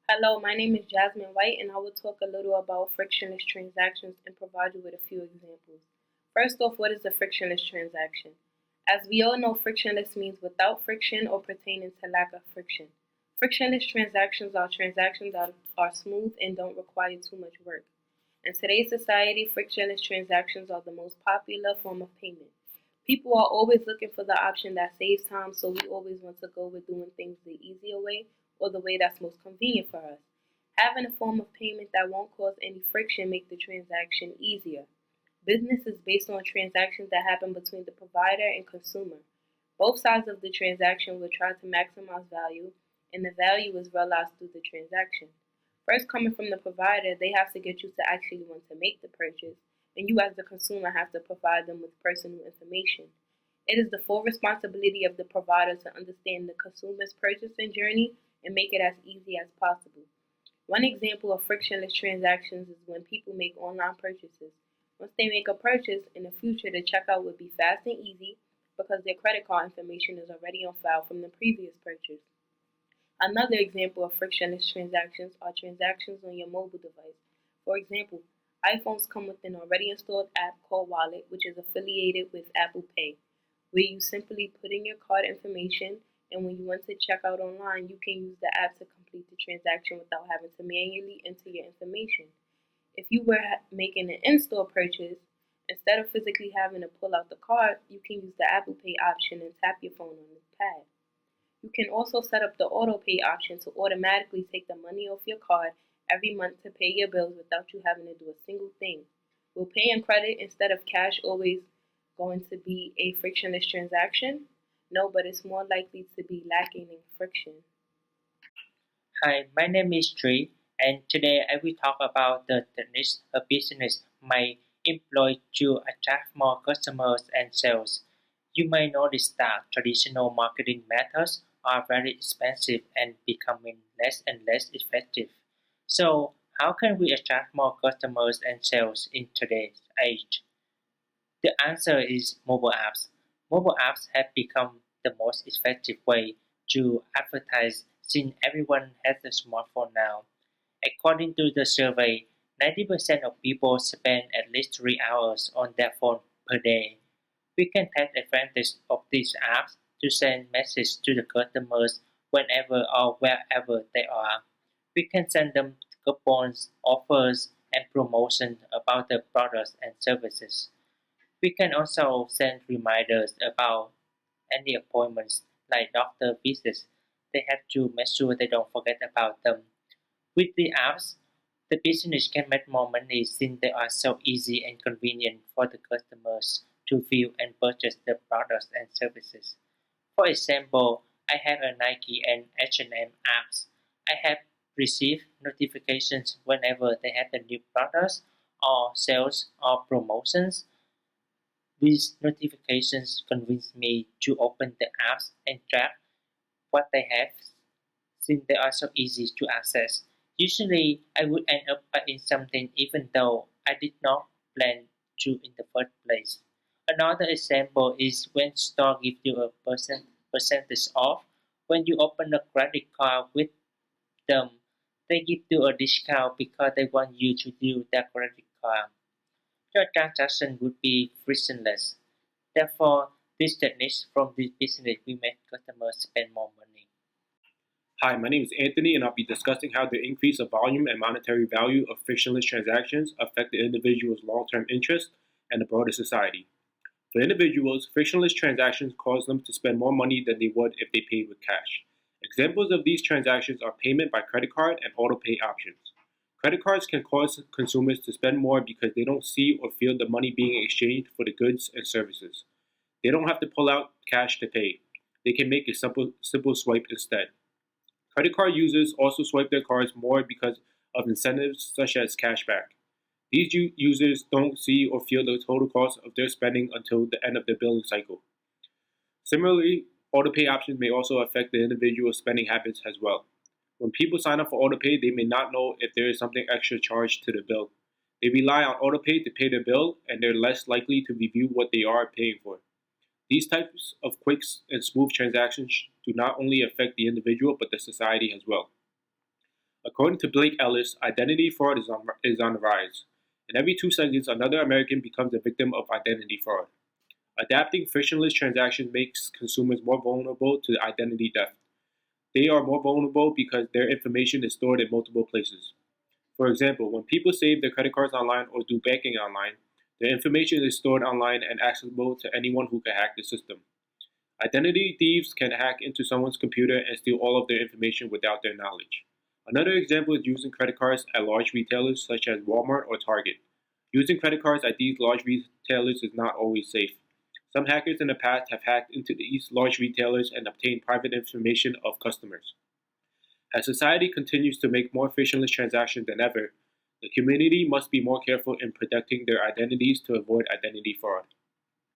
Hello, my name is Jasmine White, and I will talk a little about frictionless transactions and provide you with a few examples. First off, what is a frictionless transaction? As we all know, frictionless means without friction or pertaining to lack of friction. Frictionless transactions are transactions that are smooth and don't require too much work. In today's society, frictionless transactions are the most popular form of payment. People are always looking for the option that saves time, so we always want to go with doing things the easier way or the way that's most convenient for us. Having a form of payment that won't cause any friction make the transaction easier. Business is based on transactions that happen between the provider and consumer. Both sides of the transaction will try to maximize value, and the value is realized through the transaction. First, coming from the provider, they have to get you to actually want to make the purchase, and you, as the consumer, have to provide them with personal information. It is the full responsibility of the provider to understand the consumer's purchasing journey and make it as easy as possible. One example of frictionless transactions is when people make online purchases. Once they make a purchase, in the future the checkout would be fast and easy because their credit card information is already on file from the previous purchase. Another example of frictionless transactions are transactions on your mobile device. For example, iPhones come with an already installed app called Wallet, which is affiliated with Apple Pay, where you simply put in your card information, and when you want to check out online, you can use the app to complete the transaction without having to manually enter your information. If you were making an in-store purchase, instead of physically having to pull out the card, you can use the Apple Pay option and tap your phone on the pad. You can also set up the auto pay option to automatically take the money off your card every month to pay your bills without you having to do a single thing. Will paying credit instead of cash always going to be a frictionless transaction? No, but it's more likely to be lacking in friction. Hi, my name is Tree, and today I will talk about the techniques a business might employ to attract more customers and sales. You may notice that traditional marketing methods are very expensive and becoming less and less effective. So, how can we attract more customers and sales in today's age? The answer is mobile apps. Mobile apps have become the most effective way to advertise since everyone has a smartphone now. According to the survey, 90% of people spend at least 3 hours on their phone per day. We can take advantage of these apps to send messages to the customers whenever or wherever they are. We can send them coupons, offers, and promotions about the products and services. We can also send reminders about any appointments like doctor visits. They have to make sure they don't forget about them. With the apps, the business can make more money since they are so easy and convenient for the customers to view and purchase the products and services. For example, I have a Nike and H&M apps. I have received notifications whenever they have the new products or sales or promotions. These notifications convince me to open the apps and track what they have since they are so easy to access. Usually, I would end up buying something even though I did not plan to in the first place. Another example is when store give you a percentage off. When you open a credit card with them, they give you a discount because they want you to use their credit card. Your transaction would be frictionless. Therefore, these techniques from this business will make customers spend more money. Hi, my name is Anthony, and I'll be discussing how the increase of volume and monetary value of frictionless transactions affect the individual's long term interest and the broader society. For individuals, frictionless transactions cause them to spend more money than they would if they paid with cash. Examples of these transactions are payment by credit card and auto pay options. Credit cards can cause consumers to spend more because they don't see or feel the money being exchanged for the goods and services. They don't have to pull out cash to pay. They can make a simple swipe instead. Credit card users also swipe their cards more because of incentives such as cashback. These users don't see or feel the total cost of their spending until the end of the billing cycle. Similarly, autopay options may also affect the individual's spending habits as well. When people sign up for autopay, they may not know if there is something extra charged to the bill. They rely on autopay to pay their bill, and they're less likely to review what they are paying for. These types of quick and smooth transactions do not only affect the individual but the society as well. According to Blake Ellis, identity fraud is on the rise. In every 2 seconds, another American becomes a victim of identity fraud. Adapting frictionless transactions makes consumers more vulnerable to identity theft. They are more vulnerable because their information is stored in multiple places. For example, when people save their credit cards online or do banking online, their information is stored online and accessible to anyone who can hack the system. Identity thieves can hack into someone's computer and steal all of their information without their knowledge. Another example is using credit cards at large retailers such as Walmart or Target. Using credit cards at these large retailers is not always safe. Some hackers in the past have hacked into these large retailers and obtained private information of customers. As society continues to make more frictionless transactions than ever, the community must be more careful in protecting their identities to avoid identity fraud.